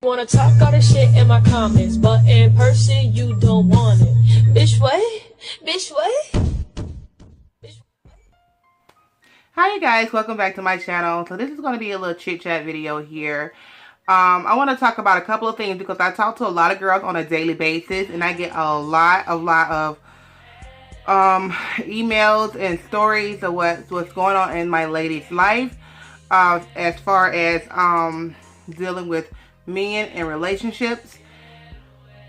Wanna talk all this shit in my comments, but in person you don't want it. Bitch, what? Bitch, what? Hi you guys, welcome back to my channel. So this is going to be a little chit chat video here. I want to talk about a couple of things because I talk to a lot of girls on a daily basis and I get a lot of emails and stories of what's going on in my lady's life as far as dealing with men and relationships.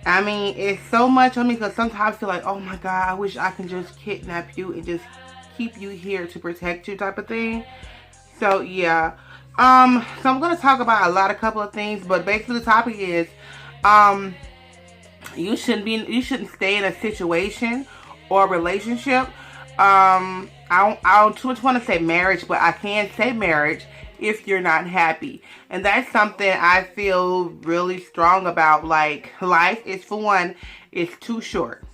I mean, it's so much on me because sometimes I feel like, oh my God, I wish I can just kidnap you and just keep you here to protect you type of thing. So yeah. So I'm going to talk about a couple of things, but basically the topic is you shouldn't stay in a situation or a relationship. I don't too much want to say marriage, but I can say marriage if you're not happy. And that's something I feel really strong about. Like, life is, for one, it's too short.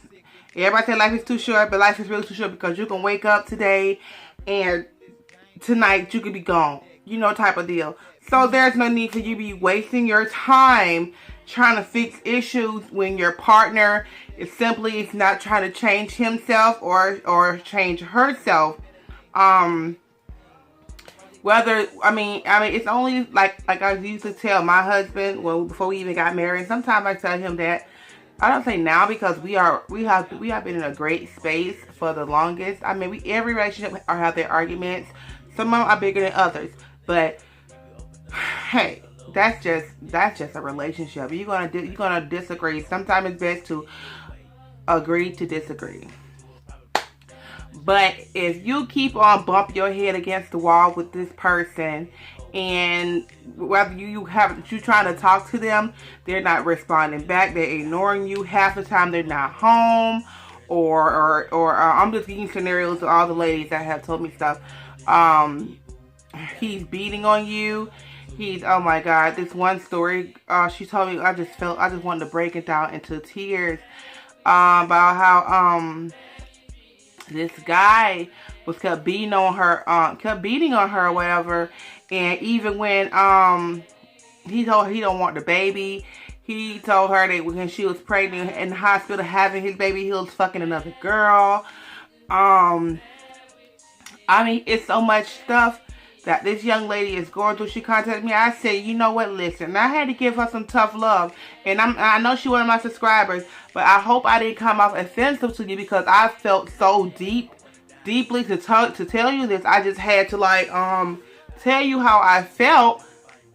Everybody say life is too short, but life is really too short because you can wake up today and tonight you could be gone. You know, type of deal. So there's no need for you to be wasting your time trying to fix issues when your partner is simply not trying to change himself or change herself. It's only like I used to tell my husband, well, before we even got married. Sometimes I tell him that. I don't say now because we have been in a great space for the longest. I mean, every relationship have their arguments. Some of them are bigger than others, but hey, that's just a relationship. You're gonna disagree. Sometimes it's best to agree to disagree. But if you keep on bumping your head against the wall with this person, and whether you trying to talk to them, they're not responding back, they're ignoring you, half the time they're not home, or I'm just giving scenarios to all the ladies that have told me stuff. He's beating on you. Oh my God, this one story, she told me, I just wanted to break it down into tears, about how, this guy kept beating on her or whatever. And even when, he told her he don't want the baby, he told her that when she was pregnant in the hospital having his baby, he was fucking another girl. I mean, it's so much stuff that this young lady is going through. She contacted me. I said, you know what, listen, I had to give her some tough love. And I know she one of my subscribers, but I hope I didn't come off offensive to you because I felt so deeply to tell you this. I just had to tell you how I felt,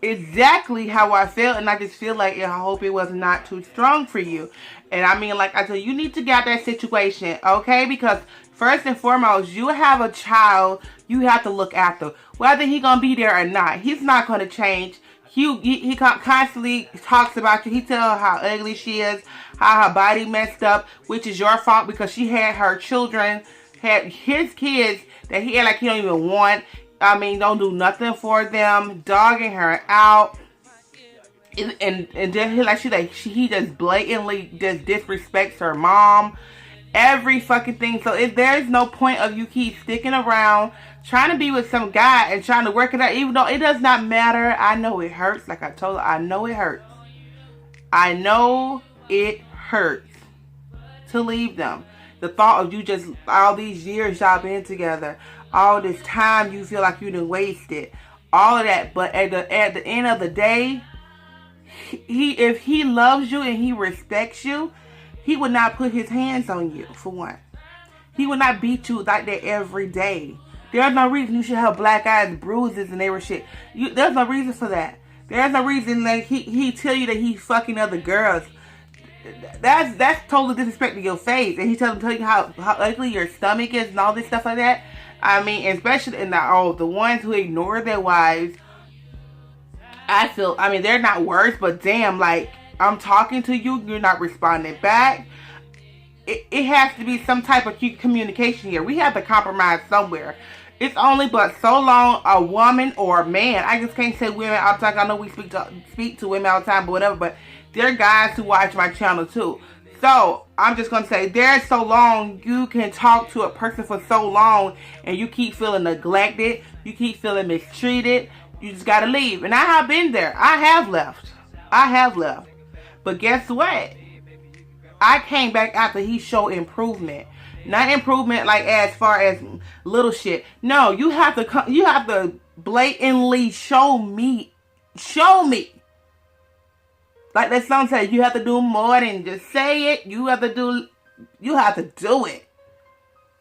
exactly how I felt, and I just feel like I hope it was not too strong for you. And I mean, like I said, you need to get out that situation, okay? Because first and foremost, you have a child you have to look after. Whether he gonna be there or not, he's not gonna change. He constantly talks about you. He tells her how ugly she is, how her body messed up, which is your fault because she had her children, had his kids that he had like he don't even want. I mean, don't do nothing for them, dogging her out. And then he just blatantly just disrespects her mom. Every fucking thing. So there's no point of you keep sticking around trying to be with some guy and trying to work it out, even though it does not matter. I know it hurts. Like I told her, I know it hurts. I know it hurts to leave them. The thought of you just all these years y'all been together, all this time you feel like you done wasted, all of that. But at the end of the day, if he loves you and he respects you, he would not put his hands on you, for one. He would not beat you like that every day. There's no reason you should have black eyes, bruises, and every shit. There's no reason for that. There's no reason that he tell you that he's fucking other girls. That's totally disrespecting your face. And he tell you how ugly your stomach is and all this stuff like that. I mean, especially the ones who ignore their wives. I mean, they're not worse, but damn, like, I'm talking to you, you're not responding back. It has to be some type of communication here. We have to compromise somewhere. It's only but so long a woman or a man, I just can't say women all the time. I know we speak to women all the time, but whatever. But there are guys who watch my channel too. So I'm just gonna say, there's so long you can talk to a person for so long, and you keep feeling neglected, you keep feeling mistreated. You just gotta leave. And I have been there. I have left. I have left. But guess what? I came back after he showed improvement. Not improvement like as far as little shit. No, you have to come, you have to blatantly show me. Show me. Like that song says, you have to do more than just say it. You have to do it.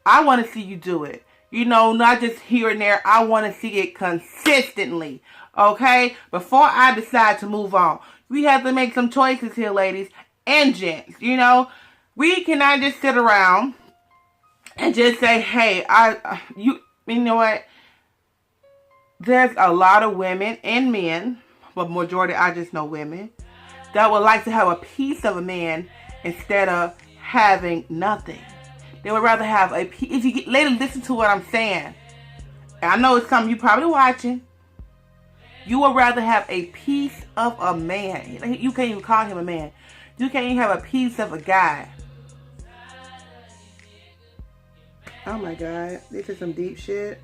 I want to see you do it. You know, not just here and there. I want to see it consistently. Okay? Before I decide to move on. We have to make some choices here, ladies and gents. You know, we cannot just sit around and just say, hey, you know what? There's a lot of women and men, but majority I just know women, that would like to have a piece of a man instead of having nothing. They would rather have a piece. If you get, ladies, listen to what I'm saying. And I know it's something you probably watching. You would rather have a piece of a man. You can't even call him a man. You can't even have a piece of a guy. Oh my God. This is some deep shit.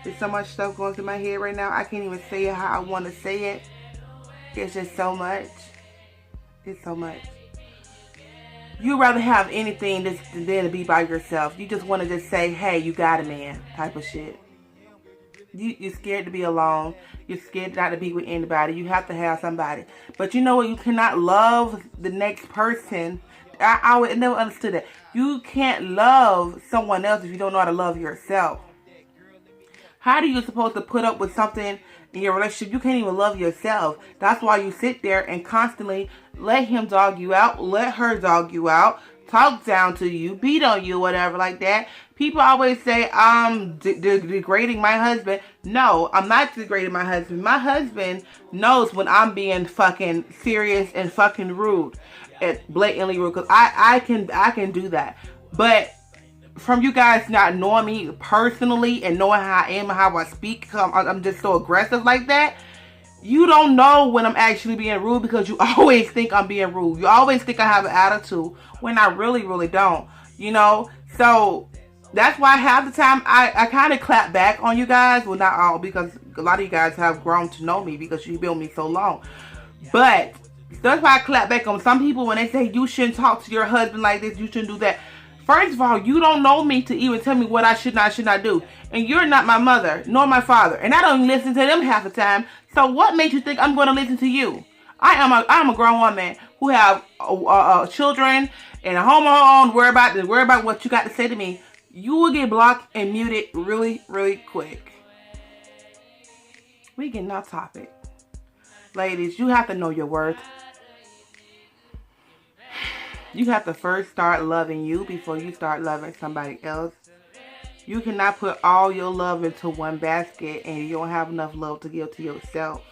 There's so much stuff going through my head right now. I can't even say it how I want to say it. It's just so much. It's so much. You'd rather have anything than to be by yourself. You just want to just say, hey, you got a man type of shit. You're scared to be alone. You're scared not to be with anybody. You have to have somebody. But you know what? You cannot love the next person. I would never understood that. You can't love someone else if you don't know how to love yourself. How do you supposed to put up with something in your relationship? You can't even love yourself. That's why you sit there and constantly let him dog you out, let her dog you out, talk down to you, beat on you, whatever like that. People always say, I'm degrading my husband. No, I'm not degrading my husband. My husband knows when I'm being fucking serious and fucking rude and blatantly rude. Because I can do that. But from you guys not knowing me personally and knowing how I am and how I speak, I'm just so aggressive like that. You don't know when I'm actually being rude because you always think I'm being rude. You always think I have an attitude when I really, really don't. You know? So that's why half the time I kind of clap back on you guys. Well, not all, because a lot of you guys have grown to know me because you've been with me so long. But that's why I clap back on some people when they say you shouldn't talk to your husband like this, you shouldn't do that. First of all, you don't know me to even tell me what I should not do. And you're not my mother, nor my father. And I don't listen to them half the time. So what makes you think I'm going to listen to you? I am a grown woman who have children and a home of her own. Worry about what you got to say to me. You will get blocked and muted really, really quick. We getting off topic. Ladies, you have to know your worth. You have to first start loving you before you start loving somebody else. You cannot put all your love into one basket and you don't have enough love to give to yourself.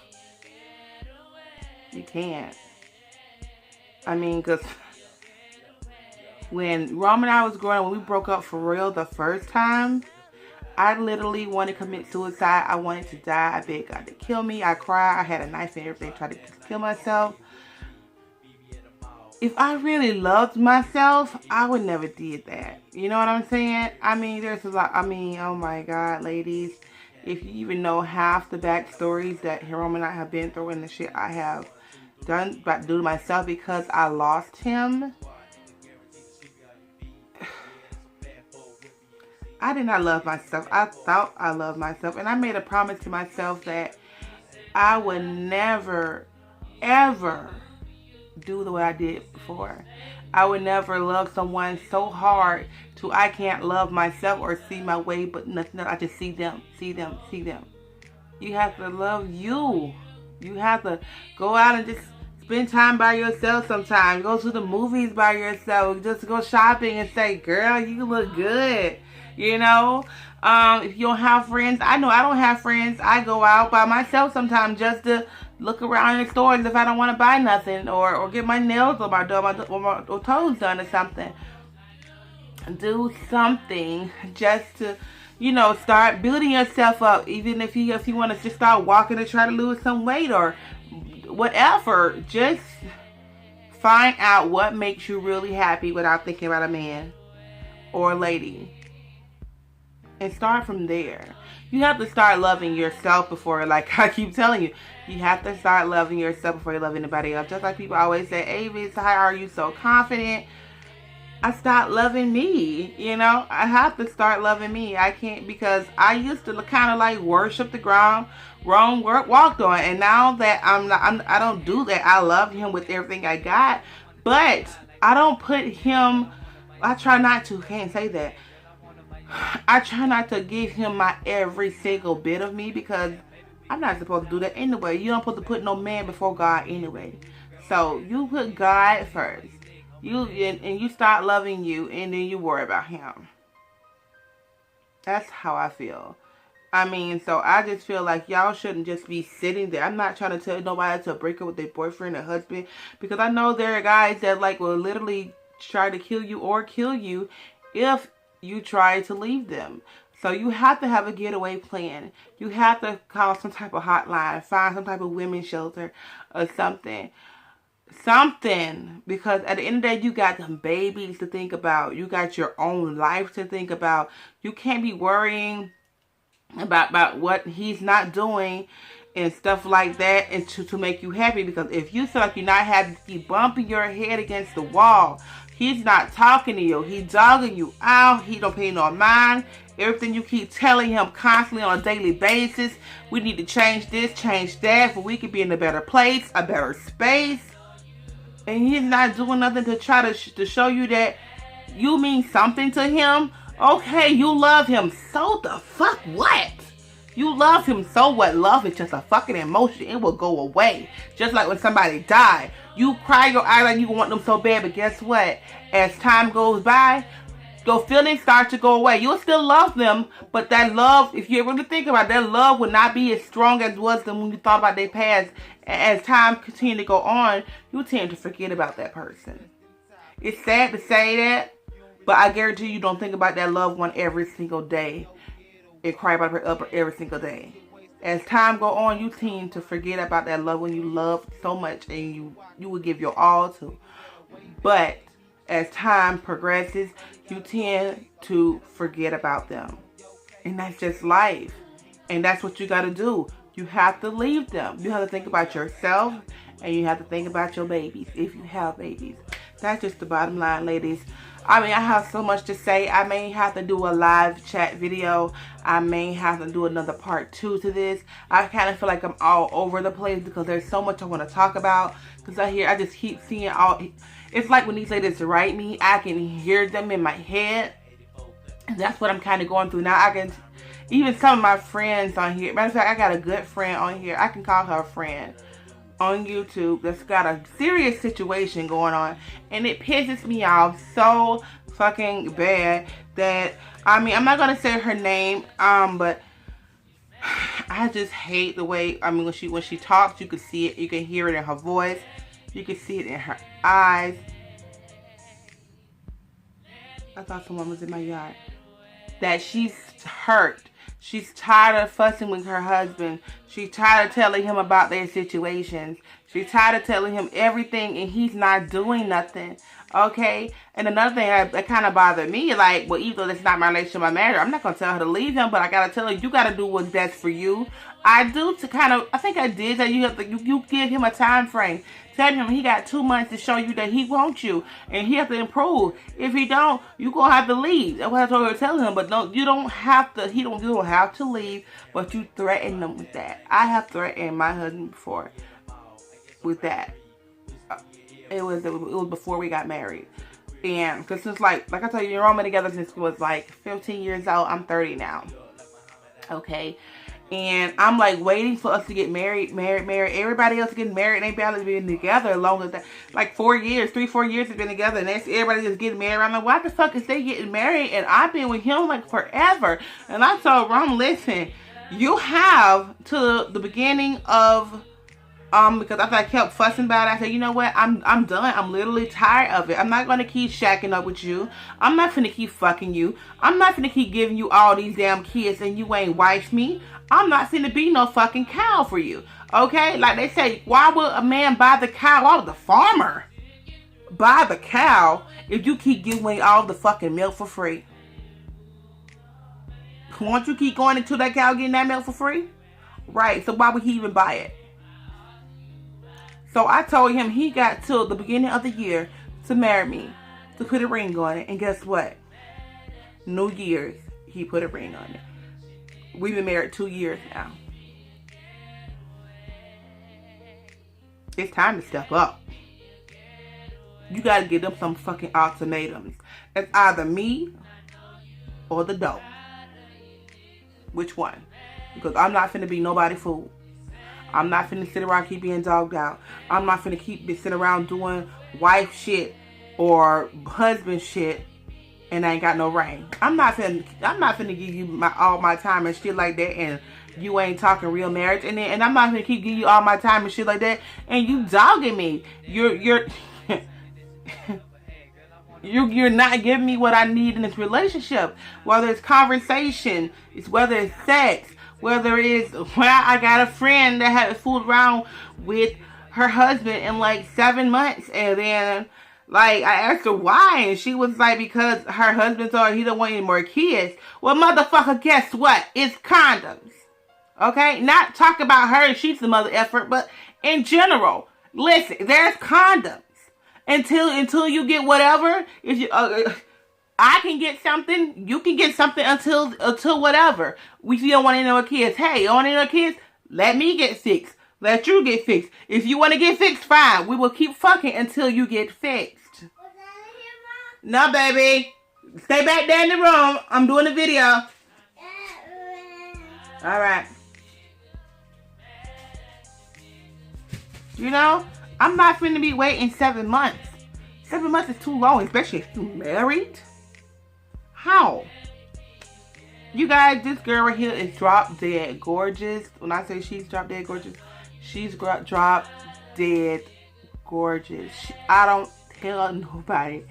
You can't. I mean, because when Rom and I was growing up, when we broke up for real the first time, I literally wanted to commit suicide. I wanted to die. I begged God to kill me. I cried. I had a knife and everything, tried to kill myself. If I really loved myself, I would never did that. You know what I'm saying? I mean, there's a lot. I mean, oh my God, ladies. If you even know half the backstories that Hiram and I have been through and the shit I have done to do to myself because I lost him. I did not love myself. I thought I loved myself. And I made a promise to myself that I would never, ever do the way I did before. I would never love someone so hard till I can't love myself or see my way, but nothing else. I just see them. You have to love you. You have to go out and just spend time by yourself sometimes. Go to the movies by yourself. Just go shopping and say, girl, you look good. You know? If you don't have friends, I know I don't have friends. I go out by myself sometimes just to look around in the stores if I don't want to buy nothing, or get my nails or my toes done or something. Do something just to, you know, start building yourself up. Even if you want to just start walking to try to lose some weight or whatever, just find out what makes you really happy without thinking about a man or a lady. and start from there. You have to start loving yourself before, like I keep telling you, you have to start loving yourself before you love anybody else. Just like people always say, Avis, how are you so confident? I stopped loving me, you know. I have to start loving me. I can't, because I used to kind of like worship the ground wrong work walked on, and now that I don't do that. I love him with everything I got, but I don't put him. I try not to. Can't say that. I try not to give him my every single bit of me, because I'm not supposed to do that anyway. You don't supposed to put no man before God anyway. So you put God first. And you start loving you, and then you worry about him. That's how I feel. I mean, so I just feel like y'all shouldn't just be sitting there. I'm not trying to tell nobody to break up with their boyfriend or husband, because I know there are guys that like will literally try to kill you or kill you if you try to leave them. So you have to have a getaway plan. You have to call some type of hotline, find some type of women's shelter or something. Because at the end of the day, you got them babies to think about. You got your own life to think about. You can't be worrying about what he's not doing and stuff like that, and to make you happy. Because if you feel like you're not happy, keep bumping your head against the wall. He's not talking to you. He's dogging you out. He don't pay no mind. Everything you keep telling him constantly on a daily basis. We need to change this, change that, for we could be in a better place, a better space. And he's not doing nothing to try to show you that you mean something to him. Okay, you love him. So the fuck what? You love him, so what? Love is just a fucking emotion. It will go away. Just like when somebody died. You cry your eyes like you want them so bad, but guess what? As time goes by, your feelings start to go away. You'll still love them, but that love, if you really think about it, that love will not be as strong as it was when you thought about their past. As time continues to go on, you tend to forget about that person. It's sad to say that, but I guarantee you don't think about that loved one every single day and cry about her every single day. As time go on, you tend to forget about that loved one you love so much and you will give your all to. But as time progresses, you tend to forget about them. And that's just life. And that's what you got to do. You have to leave them. You have to think about yourself, and you have to think about your babies, if you have babies. That's just the bottom line, ladies. I mean, I have so much to say. I may have to do a live chat video. I may have to do another part 2 to this. I kind of feel like I'm all over the place because there's so much I want to talk about. Because I just keep seeing all... It's like when these ladies write me, I can hear them in my head. And that's what I'm kind of going through now. I can... Even some of my friends on here. Matter of fact, I got a good friend on here. I can call her a friend. On YouTube that's got a serious situation going on, and it pisses me off so fucking bad that, I mean, I'm not gonna say her name, but I just hate the way, I mean, when she talks, you can see it, you can hear it in her voice, you can see it in her eyes. I thought someone was in my yard. That she's hurt. She's tired of fussing with her husband. She's tired of telling him about their situations. She's tired of telling him everything, and he's not doing nothing. Okay? And another thing that kind of bothered me, like, well, even though it's not my relationship, my marriage, I'm not going to tell her to leave him, but I got to tell her, you got to do what's best for you. I do to kind of, I think I did that. You have to, you give him a time frame. Tell him he got 2 months to show you that he wants you, and he has to improve. If he don't, you gonna have to leave. That's what I told her to tell him. But no, you don't have to. You don't have to leave. But you threaten them with that. I have threatened my husband before with that. It was before we got married, and because it's like I told you, you're all been together since we was like 15 years old. I'm 30 now. Okay. And I'm like waiting for us to get married. Everybody else getting married. They barely been together as long as that. Like 4 years, 3-4 years have been together. And that's everybody just getting married. I'm like, why the fuck is they getting married? And I've been with him like forever. And I told Ron, listen, you have to the beginning of because after I kept fussing about it, I said, you know what? I'm done. I'm literally tired of it. I'm not going to keep shacking up with you. I'm not finna keep fucking you. I'm not finna keep giving you all these damn kids and you ain't wife me. I'm not finna be no fucking cow for you. Okay? Like they say, why would a man buy the cow? Why would the farmer buy the cow if you keep giving away all the fucking milk for free? Won't you keep going into that cow getting that milk for free? Right, so why would he even buy it? So I told him he got till the beginning of the year to marry me, to put a ring on it. And guess what? New Year's, he put a ring on it. We've been married 2 years now. It's time to step up. You got to give them some fucking ultimatums. It's either me or the dope. Which one? Because I'm not finna be nobody fool. I'm not finna sit around keep being dogged out. I'm not finna keep sitting around doing wife shit or husband shit and I ain't got no ring. I'm not finna give you all my time and shit like that and you ain't talking real marriage and I'm not gonna keep giving you all my time and shit like that and you dogging me. You're you're not giving me what I need in this relationship. Whether it's conversation, whether it's sex, whether it's I got a friend that had fooled around with her husband in like 7 months and then like I asked her why and she was like because her husband told her he don't want any more kids. Well, motherfucker, guess what? It's condoms. Okay? Not talk about her, she's the mother effort, but in general, listen, there's condoms. Until you get whatever, if you I can get something, you can get something until whatever. You don't want any more kids. Hey, you don't want any more kids? Let me get fixed. Let you get fixed. If you want to get fixed, fine. We will keep fucking until you get fixed. No, baby. Stay back there in the room. I'm doing a video. Alright. You know, I'm not finna be waiting 7 months. 7 months is too long, especially if you're married. How? You guys, this girl right here is drop dead gorgeous. When I say she's drop dead gorgeous, she's drop dead gorgeous. I don't tell nobody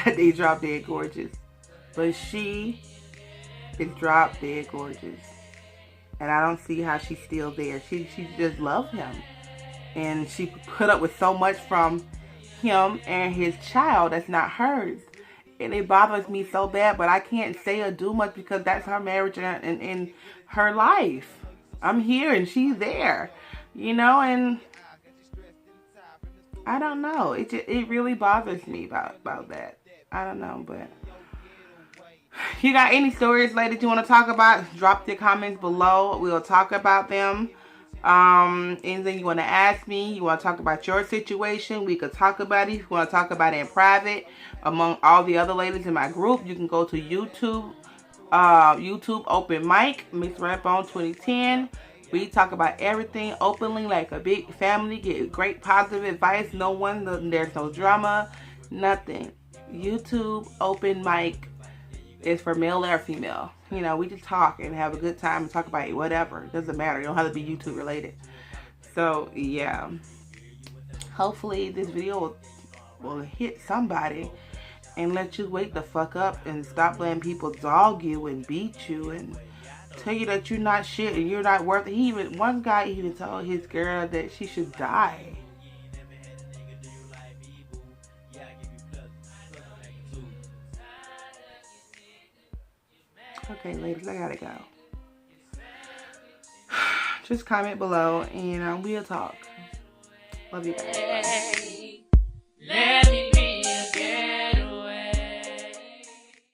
that they drop dead gorgeous. But she is drop dead gorgeous. And I don't see how she's still there. She just loves him. And she put up with so much from him and his child that's not hers. And it bothers me so bad, but I can't say or do much because that's her marriage and her life. I'm here and she's there, you know, and I don't know. It really bothers me about that. I don't know, but you got any stories, ladies, you want to talk about? Drop your comments below. We'll talk about them. Anything you want to ask me, you want to talk about your situation, we could talk about it. If you want to talk about it in private among all the other ladies in my group, you can go to YouTube open mic, Miss Redbone 2010. We talk about everything openly like a big family, get great positive advice. There's no drama, nothing. YouTube open mic is for male or female. You know, we just talk and have a good time and talk about it, whatever. It doesn't matter. It don't have to be YouTube related. So, yeah. Hopefully, this video will hit somebody and let you wake the fuck up and stop letting people dog you and beat you and tell you that you're not shit and you're not worth it. One guy even told his girl that she should die. Okay, ladies, I gotta go. Just comment below and we'll talk. Love you guys. Bye.